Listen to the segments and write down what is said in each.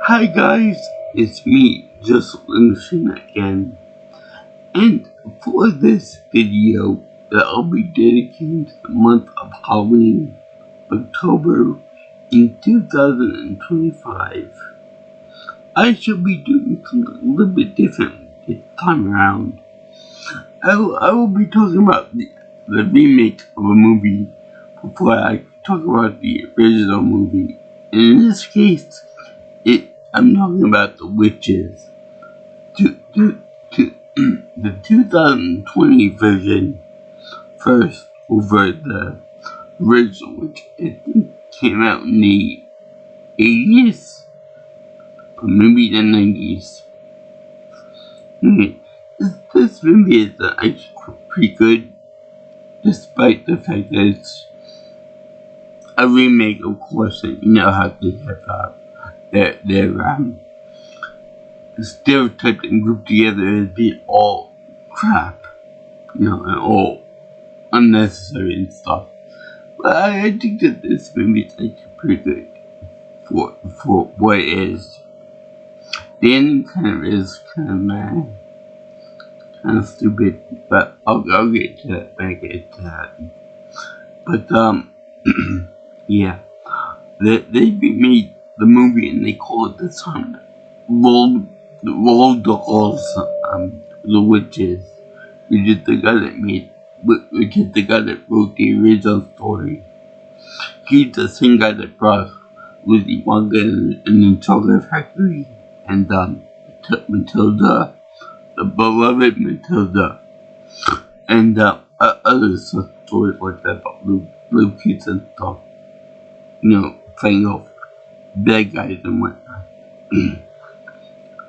Hi guys, it's me, Just Livingston again. And for this video that I'll be dedicating to the month of Halloween, October in 2025, I shall be doing something a little bit different this time around. I will be talking about the remake of a movie before I talk about the original movie. And in this case, I'm talking about The Witches. The 2020 version first over the original, which I think came out in the 80s or maybe the 90s. This movie is actually pretty good, despite the fact that it's a remake, of course, and you know how they have their stereotyped and grouped together as being all crap, and all unnecessary and stuff. But I think that this movie is actually pretty good for what it is. The ending is kind of meh, kind of stupid, but I'll get to that when I get to that. But yeah, they made the movie and they call it this time Roald Dahl's The Witches, which is the guy that wrote the original story. He's the same guy that brought Willy Wonka and the Chocolate Factory and Matilda, the beloved Matilda, and other stories like that about little kids and stuff. Playing off bad guys and whatnot.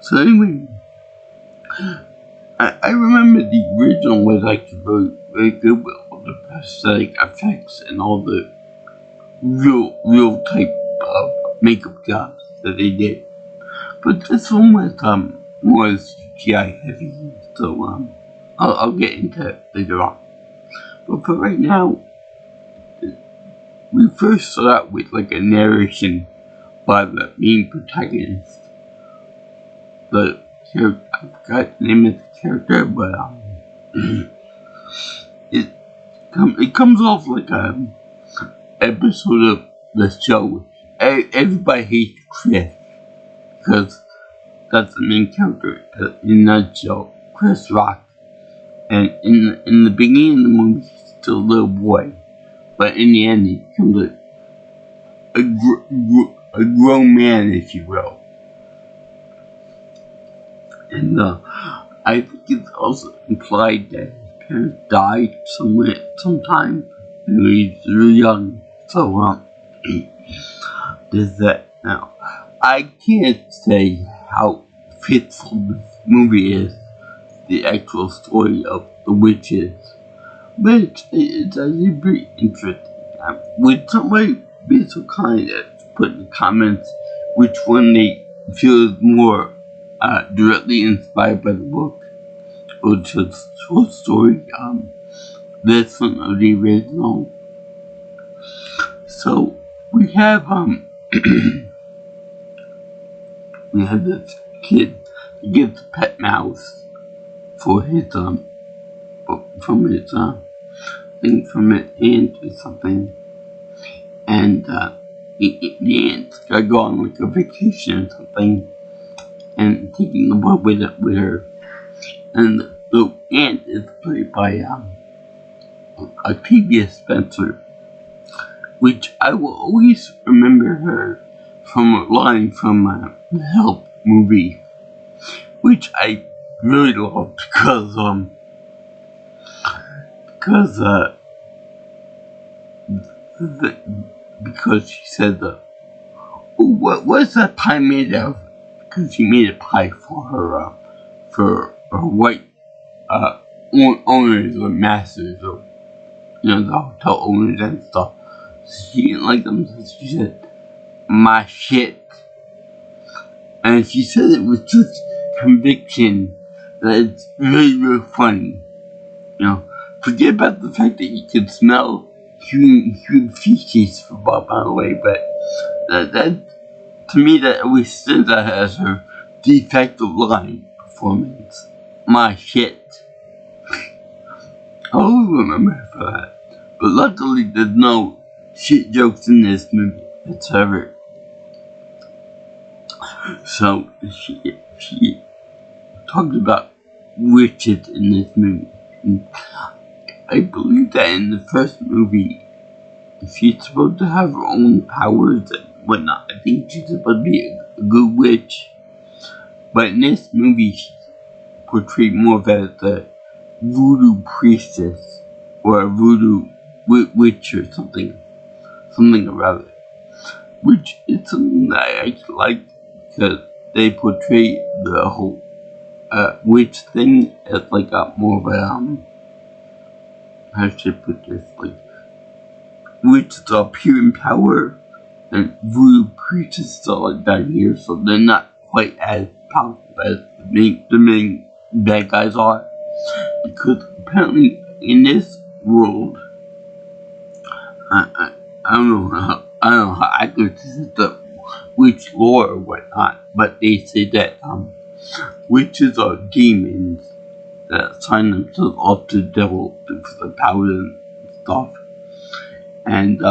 So anyway, I remember the original was actually very good with all the prosthetic effects and all the real type of makeup jobs that they did. But this one was more CGI heavy, so I'll get into it later on. But for right now, we first start out with like a narration by the main protagonist. I forgot the name of the character, but it comes off like a episode of the show. Everybody hates Chris because that's the main character in a nutshell, Chris Rock. And in the beginning of the movie, he's still a little boy, but in the end, he becomes a grown man, if you will. And I think it's also implied that his parents died sometime when he was really young. So there's that. Now, I can't say how faithful this movie is, the actual story of the witches, but it's actually pretty interesting. Would somebody be so kind as to put in the comments which one they feel is more directly inspired by the book or just short story? This one of the original. So we have we have this kid who gets a pet mouse for his from his thing from an aunt or something, and the aunt's gotta go on like a vacation or something, and taking the boy with her, and the aunt is played by Octavia Spencer, which I will always remember her from a line from the Help movie, which I really loved because she said what's that pie made of? Because she made a pie for her white owners or masters or the hotel owners and stuff. She didn't like them, so she said, "My shit." And she said it with such conviction that it's really funny. Forget about the fact that you can smell human feces from a mile away, but that to me, that always stood out as her defective line performance. My shit. I always remember her for that. But luckily, there's no shit jokes in this movie whatsoever. So, she talked about witches in this movie. And I believe that in the first movie, she's supposed to have her own powers and whatnot. I think she's supposed to be a good witch. But in this movie, she's portrayed more of as a voodoo priestess or a voodoo witch or something or other. Which is something that I actually like because they portray the whole witch thing as like a more of a how should I put this, like witches are pure in power and voodoo priestesses are like that here, so they're not quite as powerful as the main bad guys are. Because apparently in this world, I don't know how accurate this is the witch lore or whatnot, but they say that witches are demons that sign themselves off to the devil for the power and stuff. And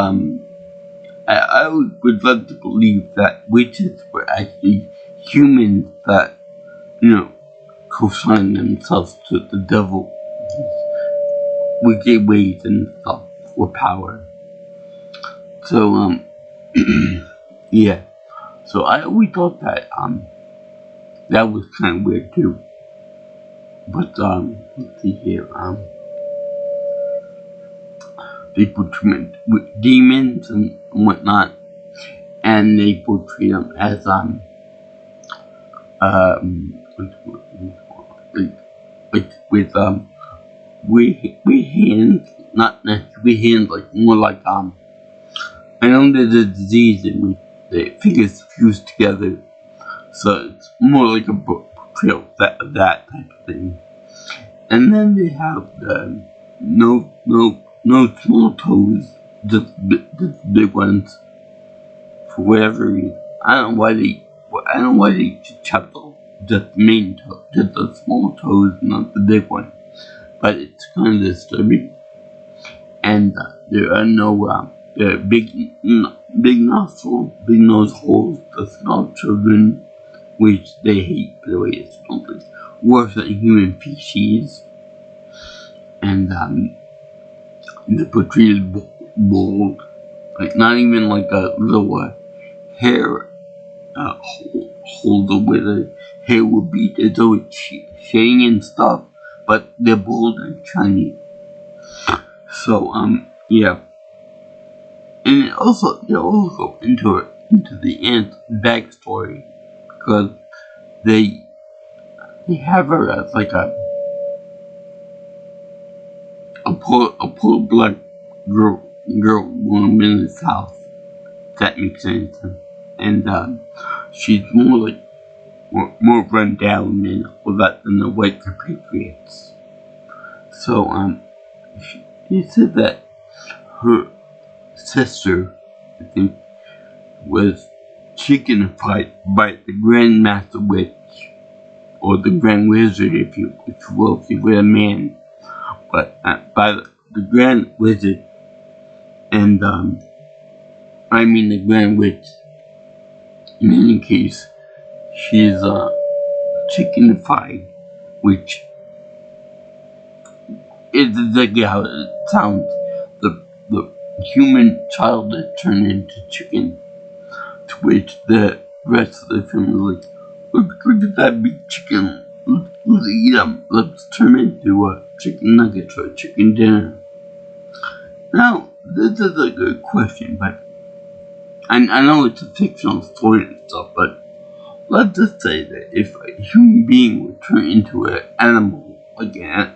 I would love to believe that witches were actually humans that, co-sign themselves to the devil wicked ways and stuff for power. So, yeah. So I always thought that, that was kind of weird too. But, let's see here, they portray demons and whatnot, and they portray them as, with hands, not necessarily hands, like more like, I know there's a disease in which the fingers fused together, so it's more like a portrayal of that type of thing. And then they have the no small toes, just big ones, for whatever reason. I don't know why they chopped off just the main toe, just the small toes, not the big one. But it's kind of disturbing. And there are no big nostrils, big nose holes to small children, which they hate, by the way. It's something worse than human feces. And the portrayed bald, like not even like a little hair holder where the hair would be. There's always shading and stuff, but they're bold and shiny. So yeah. And they also go into the aunt's backstory because they have her as like a poor black girl born in the South. If that makes sense. And she's more run down and all that than the white compatriots. So she said that her sister, I think, was chickenified by the Grand Master Witch, or the Grand Wizard, if you will, if you were a man, but by the Grand Wizard, and I mean the Grand Witch. In any case, she's chickenified, which is exactly how it sounds. The human child is turned into chicken, to which the rest of the family is like, look at that big chicken, let's eat them, let's turn into a chicken nuggets or a chicken dinner. Now, this is a good question, but I know it's a fictional story and stuff, but let's just say that if a human being would turn into an animal, like an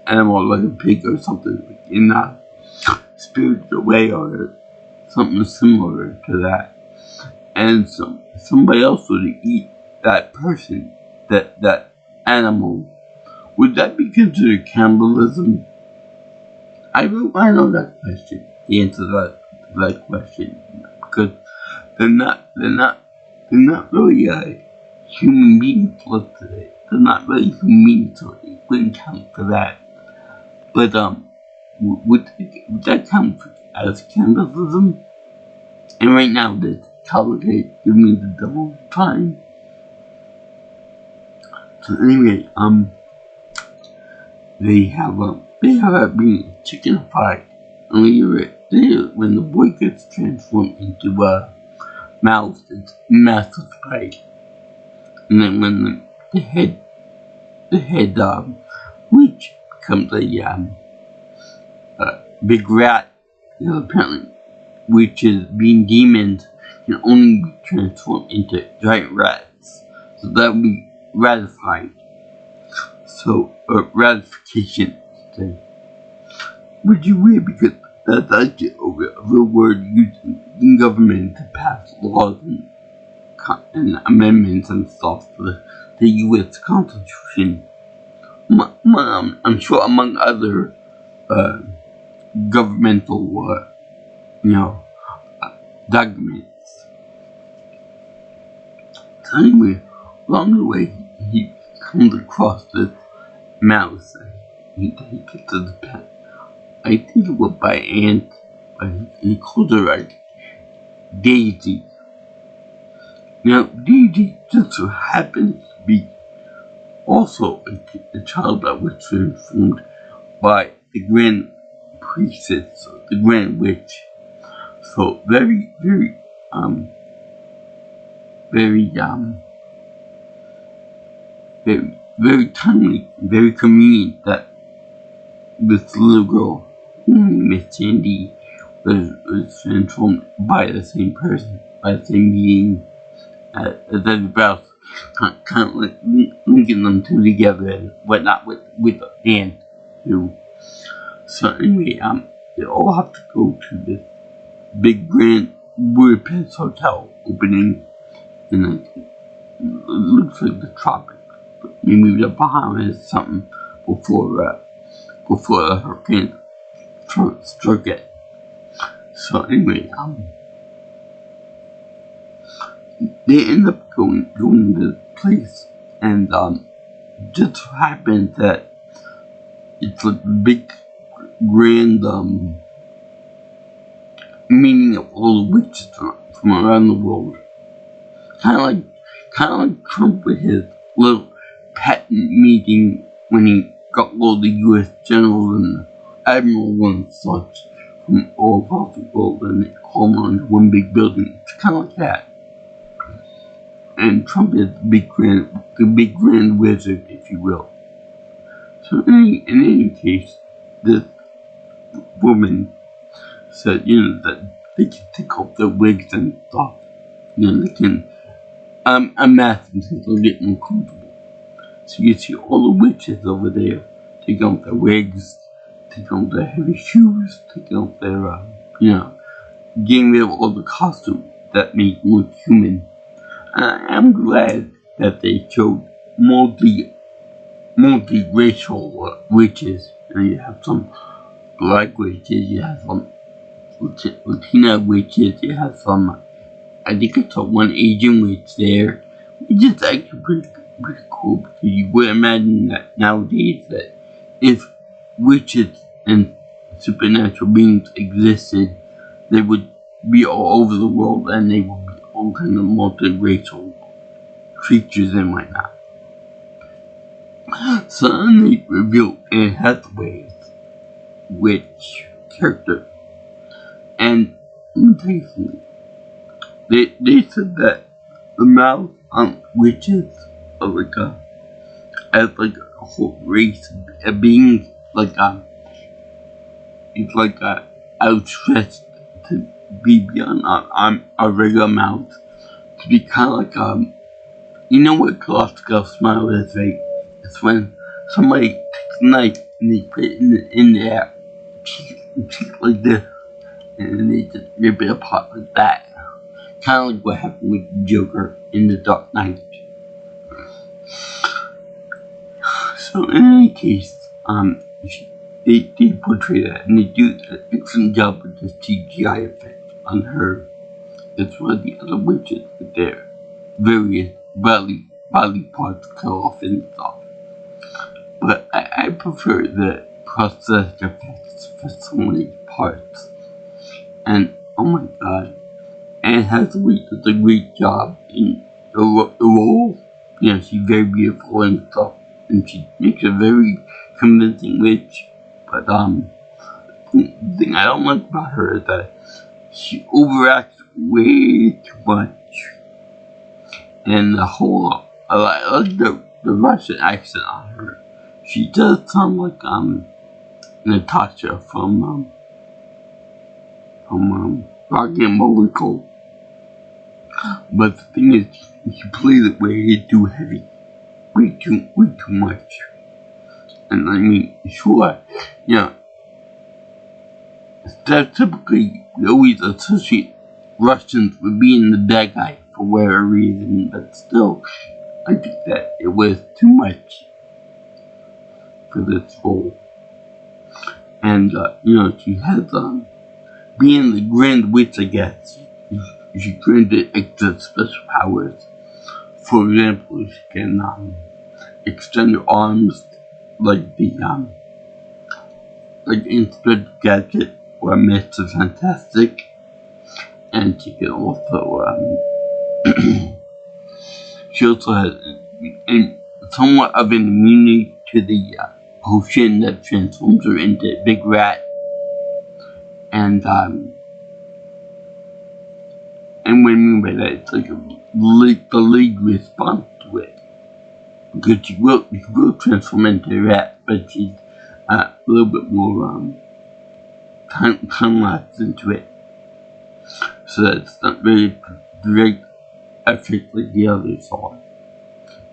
animal like a pig or something, like in a spiritual way or something similar to that, and somebody else would eat that person, that animal, would that be considered cannibalism? I know that question, the answer to that question, because they're not they're not really human beings listed. They're not really human beings, so it wouldn't count for that. But would that count as cannibalism? And right now, this holiday give me the double time. So anyway, they have it being chickenified. When the boy gets transformed into a mouse, it's massive fight. And then when the head witch becomes a big rat, apparently witches being demons can only be transformed into giant rats. So that would be ratified. So ratification thing. Which is weird because that's actually a real word used in government to pass laws and amendments and stuff for the U.S. Constitution. I'm sure among other governmental, documents. So anyway, along the way, he comes across this mouse. He gets to the pet. I think it was by Aunt, but he called her Daisy. Now, Daisy just so happens to be also a child that was transformed by the Grand Priestess, or the Grand Witch. So very, very, very timely, very convenient that this little girl, Miss Sandy, was transformed by the same person, by the same being as everybody else, kind of like linking them two together and whatnot with Anne too. So anyway, they all have to go to this big grand Budapest hotel opening in it looks like the tropics, but maybe the Bahamas something before the hurricane struck it. So anyway, they end up going to this place, and just so happens that it's like a big grand meeting of all the witches from around the world. Kind of like Trump with his little patent meeting when he got all the U.S. generals and admirals and such from all across the world, and they call them on one big building. It's kind of like that. And Trump is the big grand wizard, if you will. So in any case, this woman said, that they can take off their wigs and stuff. They can unmask themselves and get more comfortable. So you see all the witches over there taking off their wigs, taking off their heavy shoes, taking off their, getting rid of all the costumes that make them look human. I'm glad that they showed multi-racial witches. You have some black witches, you have some Latina witches, you have some, I think I saw one Asian witch there. It's just actually pretty cool, because you would imagine that nowadays that if witches and supernatural beings existed, they would be all over the world and they would be all kind of multiracial creatures and whatnot. So then they revealed Anne Hathaway's witch character. And let me tell you something. They said that the mouth on witches are as a whole race of beings, it's like outstretched to be beyond our regular mouth, to be kind of like you know what classical smile is, right? It's when somebody takes a knife and they put it in their cheek like this, and they just rip it apart like that. Kind of like what happened with the Joker in The Dark Knight. So in any case, they portray that, and they do an excellent job with the CGI effect on her. That's why the other witches were there. various body parts cut off and stuff. But I prefer the prosthetic effects for some of these parts. And oh my god, Anne Hathaway does a great job in the role. You know, she's very beautiful and stuff, and she makes a very convincing witch. But the thing I don't like about her is that she overacts way too much. And the whole, I like the Russian accent on her. She does sound like Natasha from Rocky and Bullwinkle. But the thing is, she plays it way too heavy, way too much. And I mean, sure, you know, that typically we always associate Russians with being the bad guy for whatever reason, but still, I think that it was too much for this role. And you know, she has being the Grand Witch, I guess. She granted extra special powers. For example, she can extend her arms like the like Inspector Gadget or Mr. Fantastic, and she can also she also has somewhat of an immunity to the potion that transforms her into a big rat, and what I mean by that, it's like the league response to it. Because she will transform into a rat, but she's a little bit more time-lapse into it. So that's not very direct effect like the others are.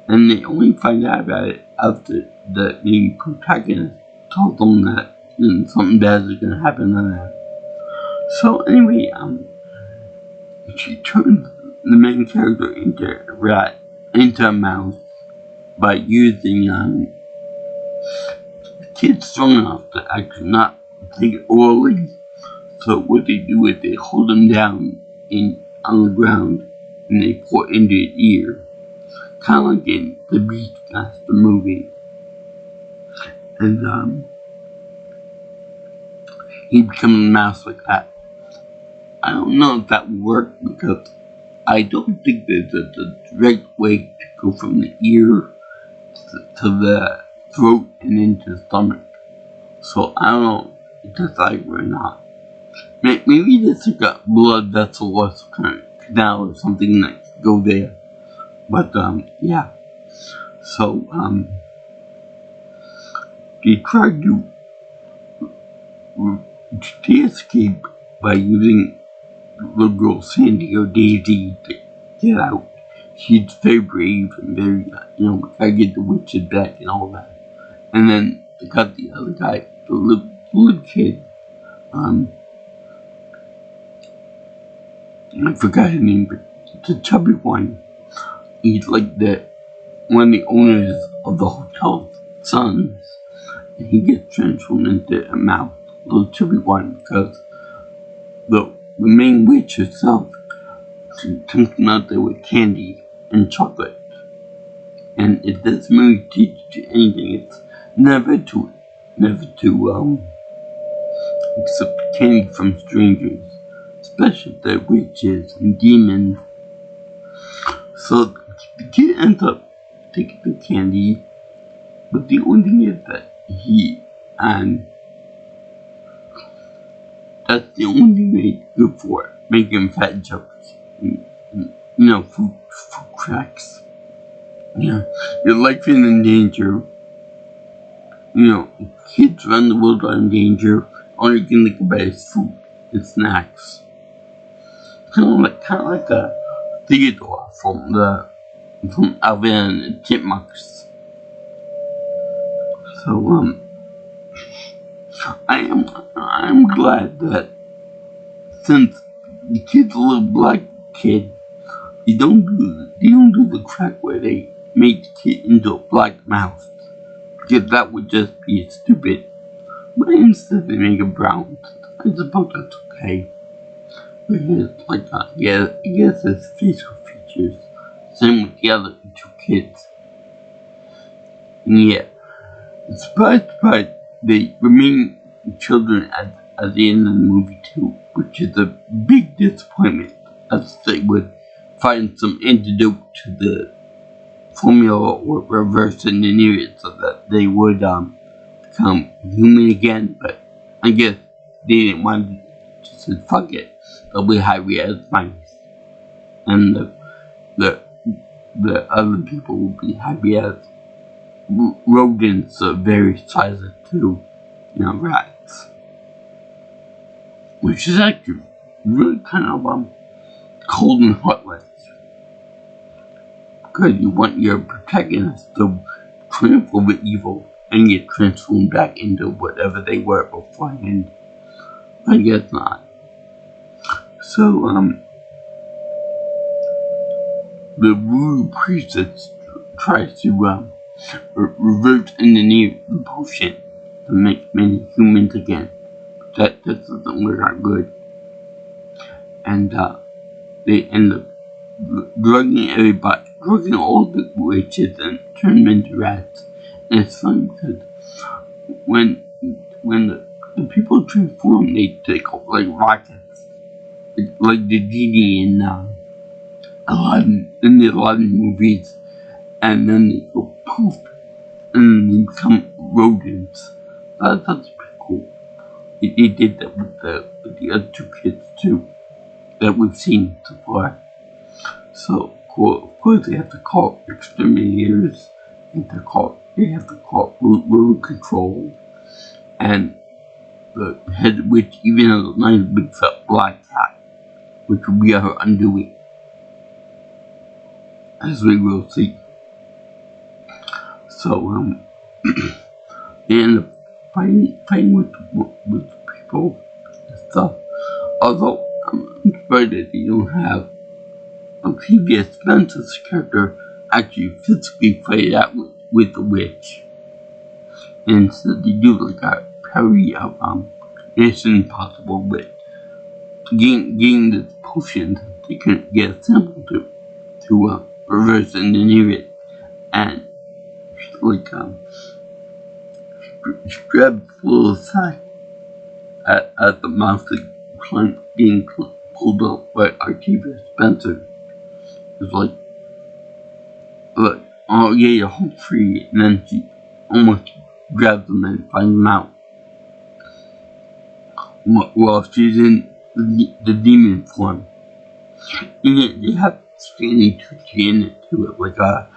And they only find out about it after the main protagonist tells them that something bad is going to happen to them. So anyway, she turns the main character into a rat, into a mouse, by using kids strong enough to actually not take it orally. So what they do is they hold them down on the ground and they pour into his ear. Kind of like in The Beastmaster movie. And he becomes a mouse like that. I don't know if that would work because I don't think there's a direct way to go from the ear to the throat and into the stomach. So I don't know if that's likely or not. Maybe there's like a blood vessel or some kind of canal or something that could go there. But yeah. So they tried to escape by using little girl Sandy or Daisy to get out. She's very brave and very, gotta get the witches back and all that. And then they got the other guy, the little kid. I forgot his name, but the chubby one. He's like one of the owners of the hotel's sons. And he gets transformed into a mouse, the little chubby one, because the main witch herself turns him out there with candy and chocolate. And if this movie teaches you anything, it's never to accept candy from strangers, especially if they're witches and demons. So the kid ends up taking the candy, but the only thing is that that's the only thing they go for, making fat jokes, food cracks. Your life is in danger. Kids around the world are in danger. All you can think about is food and snacks. Kind of like a Theodore from Alvin and the Chipmunks. So I'm glad that since the kid's a little black kid, they don't do the crack where they make the kid into a black mouse, because that would just be stupid. But instead they make it brown. I suppose that's okay. Because I guess his facial features Same with the other two kids. And yeah, surprise, they remain children at the end of the movie too, which is a big disappointment, as they would find some antidote to the formula or reverse engineer it so that they would become human again. But I guess they didn't want to just say, fuck it, they'll be hybrid as mice, and the other people will be hybrid as rodents of various sizes too, rats, which is actually really kind of cold and heartless, because you want your protagonist to triumph over evil and get transformed back into whatever they were beforehand. I guess not. So, the voodoo priestess tries to reverse engineer the potion to make many humans again. That doesn't work out good. And they end up drugging everybody, drugging all the witches and turn them into rats. And it's fun because when the people transform, they take off like rockets, like the genie in the Aladdin movies, and then they go poof, and they become rodents. That's pretty cool. They did that with the other two kids too, that we've seen so far. So of course they have to call exterminators, they have to call road control, and the head witch even has a nice big fat black cat, which will be her undoing, as we will see. So they end up fighting with people and stuff. Although I'm surprised that they don't have Octavia Spencer's character actually physically fight out with the witch. And instead they do like a parody of Mission Impossible with getting this potion that they can get a sample to reverse engineer it, and like grab full aside at the mouth being pulled up by Octavia Spencer. It's like, oh yeah, you're home free, and then she almost grabs them and finds them out while she's in the demon form. And yet they have Stanley Tucci in it too, like a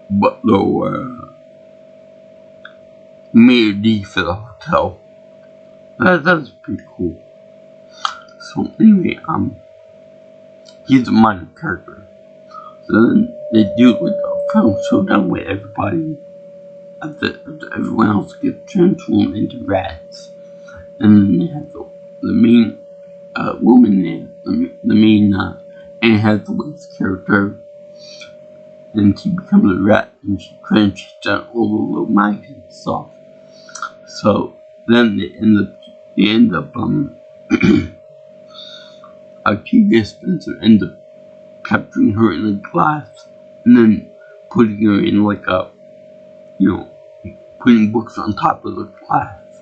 butler or Mayor D for the hotel. That's pretty cool. So anyway, he's a minor character. So then they do like a final showdown with everybody after everyone else gets transformed into rats. And then they have the main woman there, the main Anne Hathaway's character, and she becomes a rat and she crunches down all the little mice and stuff. So then they end up Octavia Spencer ends up capturing her in a glass and then putting her in like a, putting books on top of the glass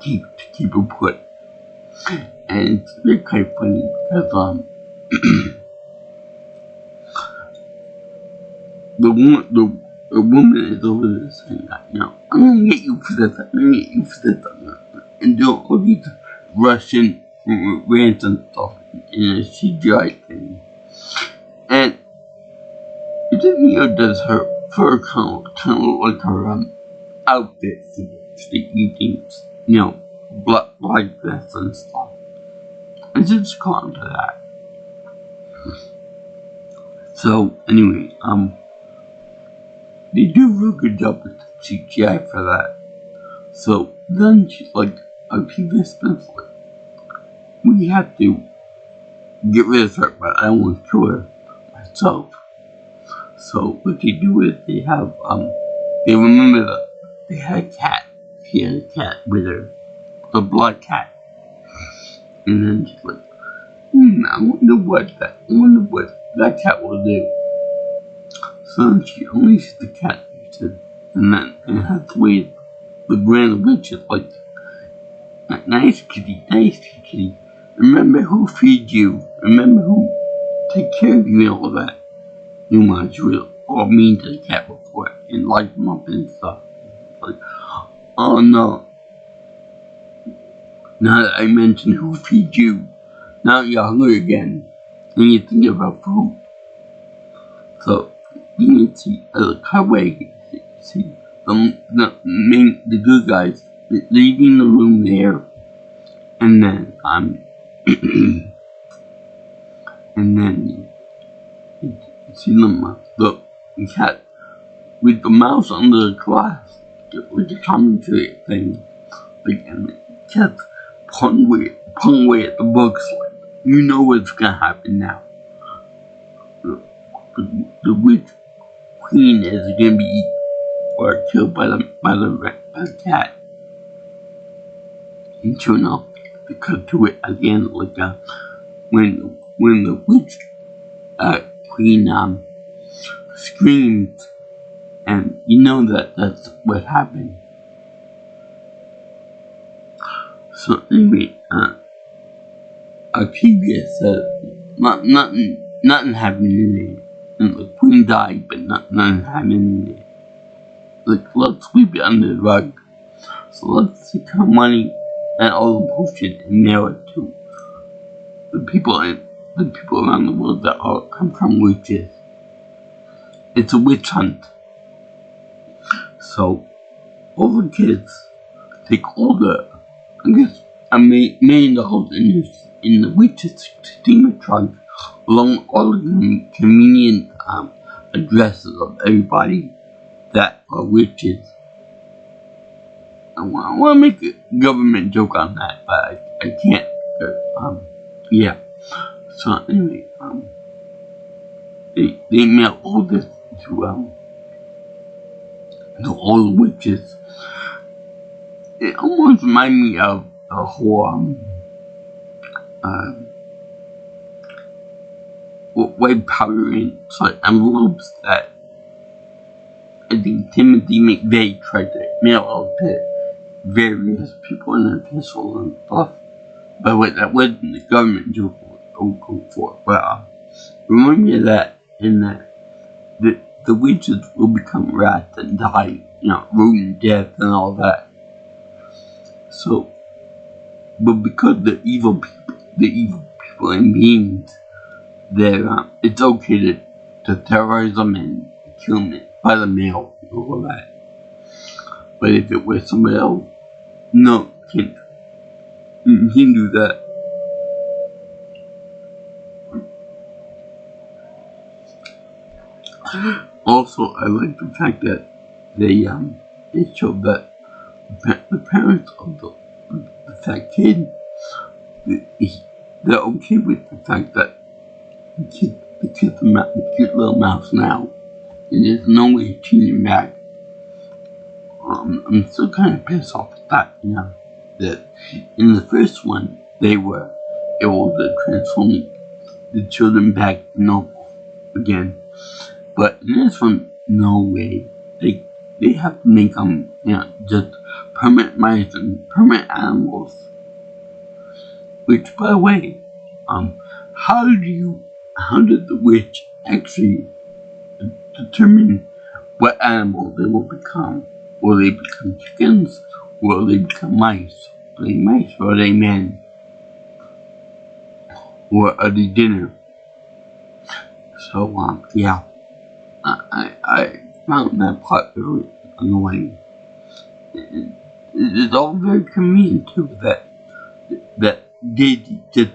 to keep her put. And it's really kind of funny because the woman is over there saying that, I'm gonna get you for this, I'm gonna get you for this, and do all these Russian rants and stuff in a CGI thing. And it does her fur kind of look like her outfit for the evenings, black vest and stuff. And just caught onto that. So anyway, they do a real good job with the CGI for that. So then she's like, Octavia Spencer, we have to get rid of her, but I don't want to kill her myself. So what they do is they have, they remember that they had a cat. She had a cat with her, a black cat. And then she's like, I wonder what that cat will do. So then she unleashes the cat, and then it has to wait. The Grand Witch is like, nice kitty. Remember who feeds you. Remember who take care of you and all that. You might really all mean to the cat before and light them up and stuff. Like, oh no. Now that I mentioned who feeds you, now you're hungry again. And you think about food. So you can see Cowboy, see the good guys leaving the room there, and then and then you see the cat with the mouse under the glass with the commentary thing, like, and the cat pulling away at the books, like, you know what's gonna happen now. The witch queen is gonna be eaten or killed by the cat. And sure enough, they cut to it again, like when the witch queen screams, and you know that's what happened. So anyway, Arcadia said nothing happened in there. And the queen died, but nothing happened in there. Like, let's sweep it under the rug. So let's take our money and all the bullshit and mail it to the people around the world that all come from witches. It's a witch hunt. So all the kids take all the, I guess, $1 million in the witch's steamer trunk, along with all the convenient addresses of everybody that are witches. I want to make a government joke on that, but I can't. Yeah. So anyway, they mail all this to all the witches. It almost reminds me of the whole white powder in envelopes that I think Timothy McVeigh tried to mail out to various people in epistles and stuff. But wait, that wasn't the government joke don't go for. But remind me of that, in that the witches will become rats and die, rodent death and all that. So, but because the evil people and beings, it's okay to terrorize them and kill them by the mail and all that. But if it was somebody else, no, can't. You can do that. Also, I like the fact that they showed that the parents of the fat kid, they're okay with the fact that the kid's a cute little mouse now, and there's no way to change him back. I'm still kind of pissed off with that, that in the first one, they were able to transform the children back normal again. But in this one, no way. They have to make them, just permanent mice and permanent animals. Which, by the way, how did the witch actually determine what animal they will become? Will they become chickens? Will they become mice? Are they mice or are they men? Or are they dinner? So, yeah. I found that part very annoying. It's all very convenient too that they just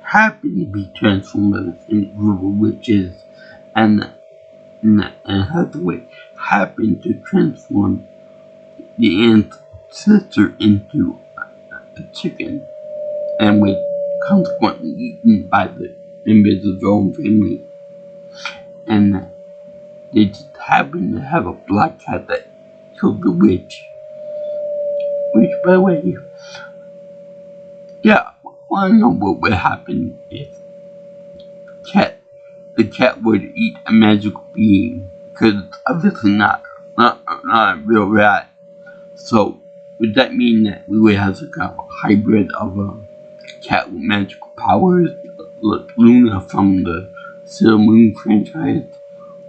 happen to be transformed into witches, and Hathaway happened to transform the aunt's sister into a chicken, and was consequently eaten by the members of their own family. And they just happened to have a black cat that killed the witch. Which, by the way, I want to know what would happen if the cat would eat a magical being, because it's obviously not a real rat. So would that mean that we would have some kind of a hybrid of a cat with magical powers, like Luna from the Sailor Moon franchise,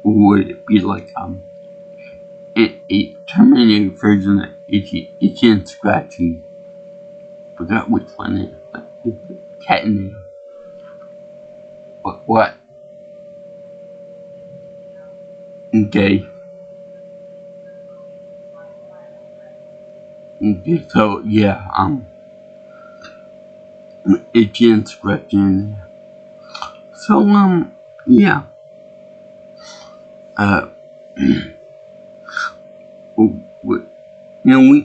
or would it be like a Terminator version of Itchy and Scratchy? Forgot which one it is, but it's a cat in there. But what? Okay. Okay, so yeah, Itchy and Scratchy in there. So yeah. We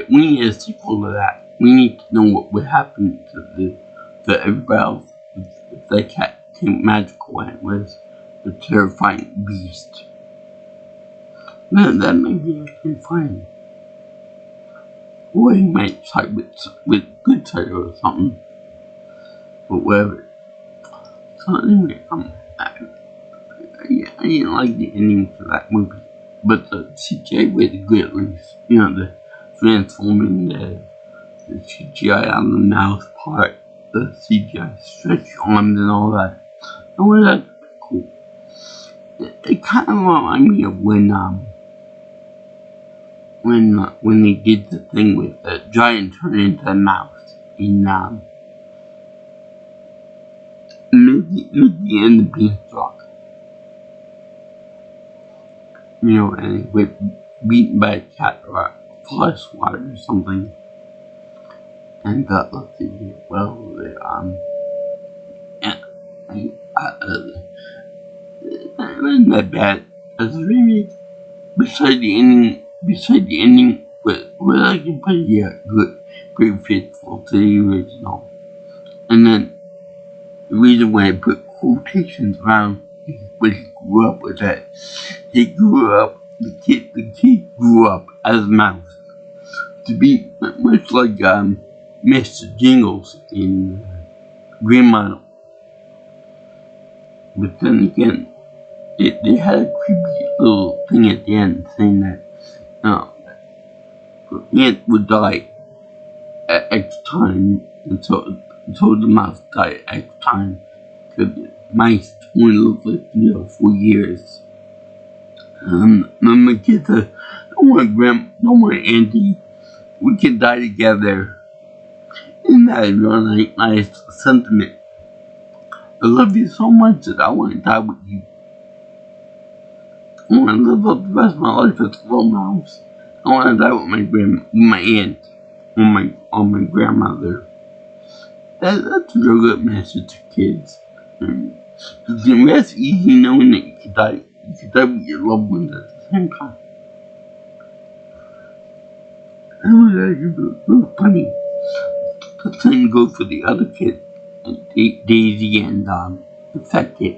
need a sequel to that. We need to know what would happen to everybody else if that cat came magical and it was the terrifying beast. That may be actually fine. Or he might side with good side or something. But whatever. So anyway, I didn't like the ending for that movie. But the CGI was good at least. The transforming the CGI on the mouth part, the CGI stretch arms and all that. I was like, cool. It kind of reminded me of when they did the thing with the giant turn into a mouse in mid the end of Beanstalk. And it was beaten by a cat or a fly swatter or something. And let's see, well, it wasn't that bad as a remake. Besides the ending was actually pretty good, pretty faithful to the original. And then the reason why I put quotations around when he grew up was that the kid grew up as a mouse to be much like Mr. Jingles in Green Mile. But then again, they had a creepy little thing at the end saying that the ant would die at X time, and so the mouse died at X time, because mice only live like 4 years. My kids said, don't worry, Auntie, we can die together. Isn't that a really nice sentiment? I love you so much that I want to die with you. I want to live up the rest of my life as a little mouse. I want to die with my aunt, or my grandmother. That's a real good message to kids. That's easy knowing that you could die with your loved ones at the same time. That was actually real funny. The same goes for the other kids, Daisy and the fat kid.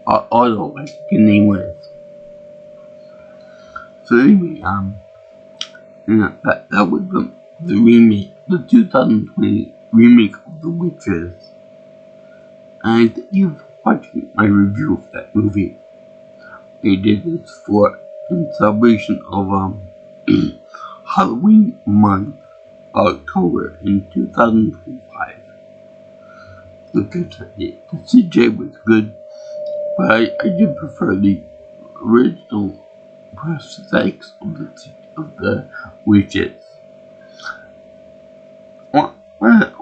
Otto, I think his name was. So anyway, that was the remake, the 2020 remake of The Witches. And thank you for watching my review of that movie. I did this in celebration of Halloween month, October in 2025. Like I said, the CJ was good, but I did prefer the original prosthetics of the witches.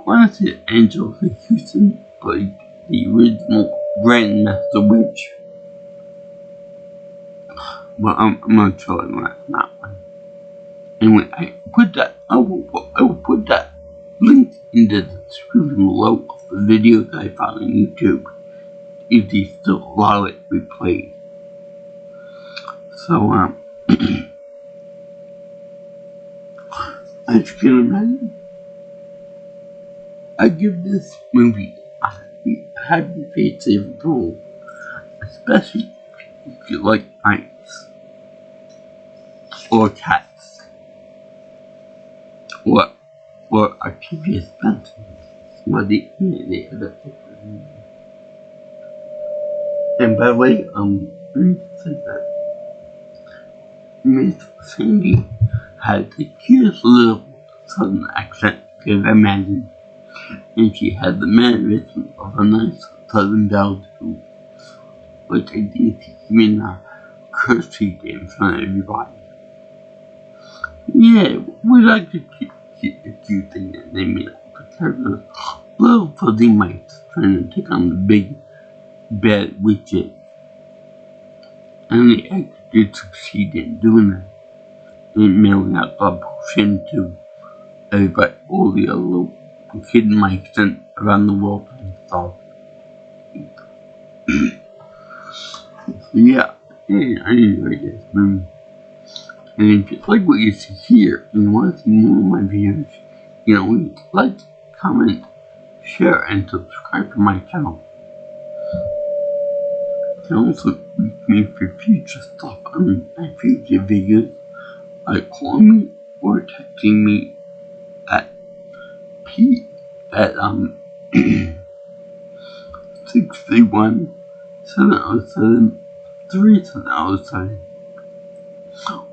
Honestly, Angela Houston played the original Grandmaster Witch. But I'm not telling that one. Anyway, I will put that link in the description below of the video that I found on YouTube, if they still allow it to be played. So, as you can imagine, I give this movie a happy face approval, especially if you like mice, or cats, or Octavia Spencer, or the other. by the way, let me say that Miss Cindy has the cutest little southern accent you could imagine, and she has the mannerism of a nice southern belle too, which I think she even curtsied in front of everybody. Yeah, we like to keep the cute thing that they made up because the little fuzzy mice trying to take on the big bad witches. And they actually did succeed in doing that. And mailing out the potion to everybody, all the other little hidden mice sent around the world and stuff. Yeah, I enjoyed this movie. And if you like what you see here and you want to see more of my videos, like, comment, share, and subscribe to my channel. You can also reach me for future stuff on my future videos by calling me or texting me at 631-707-3707.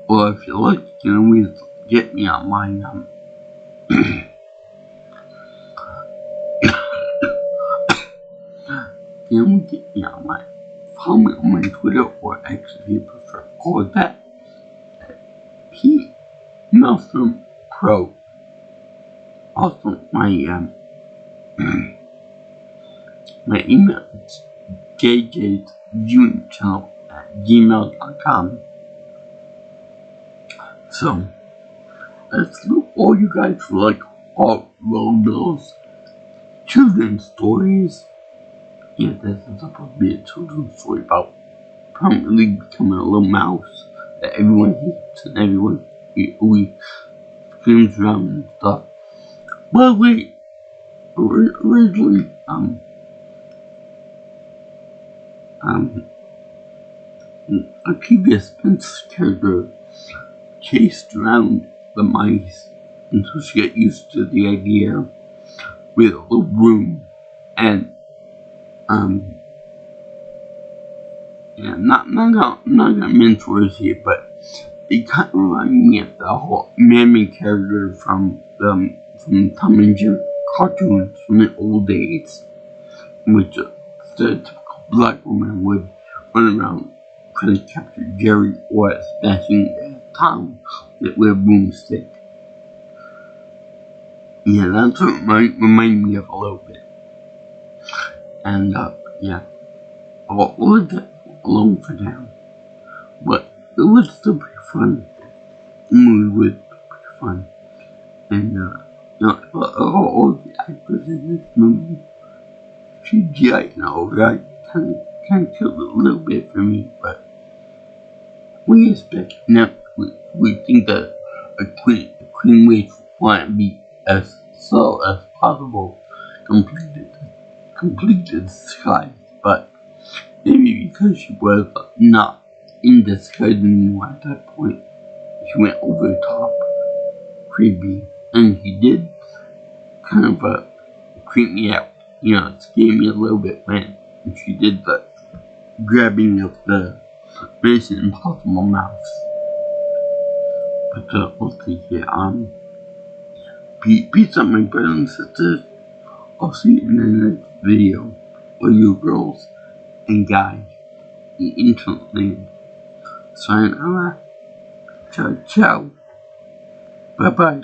Or if you like, you can always get me on my follow me on my Twitter or X if you prefer. Call it that. P. Maelstrom Pro. Also, my my email is jjsviewingchannel@gmail.com. So, let's look all you guys for like all those children's stories. Yeah, this is supposed to be a children's story about permanently becoming a little mouse that everyone hates and everyone always screams around and stuff. Well, wait, originally, a previous Princess character chased around the mice until she got used to the idea with a little room and not gonna mentor here, but it kind of reminded me of the whole Mammy character from Tom and Jerry cartoons from the old days, in which a stereotypical black woman would run around trying to capture Jerry or smashing Tom with a broomstick. Yeah, that's what reminded me of a little bit. And yeah, I'll leave that alone for now. But it was still pretty fun. The movie was pretty fun. And all the actors in this movie, CGI and all that, kind of killed it a little bit for me. But we expect we think that a queen wave want to be as slow as possible, completed the sky, but maybe because she was not in the sky anymore at that point, she went over the top, creepy, and he did kind of creep me out, scare me a little bit when she did the grabbing of the Mission Impossible mouse. But let's see here, peace out my brothers and sisters. I'll see you in the next video, or you girls and guys, the internet land. Sayonara, ciao ciao, bye bye.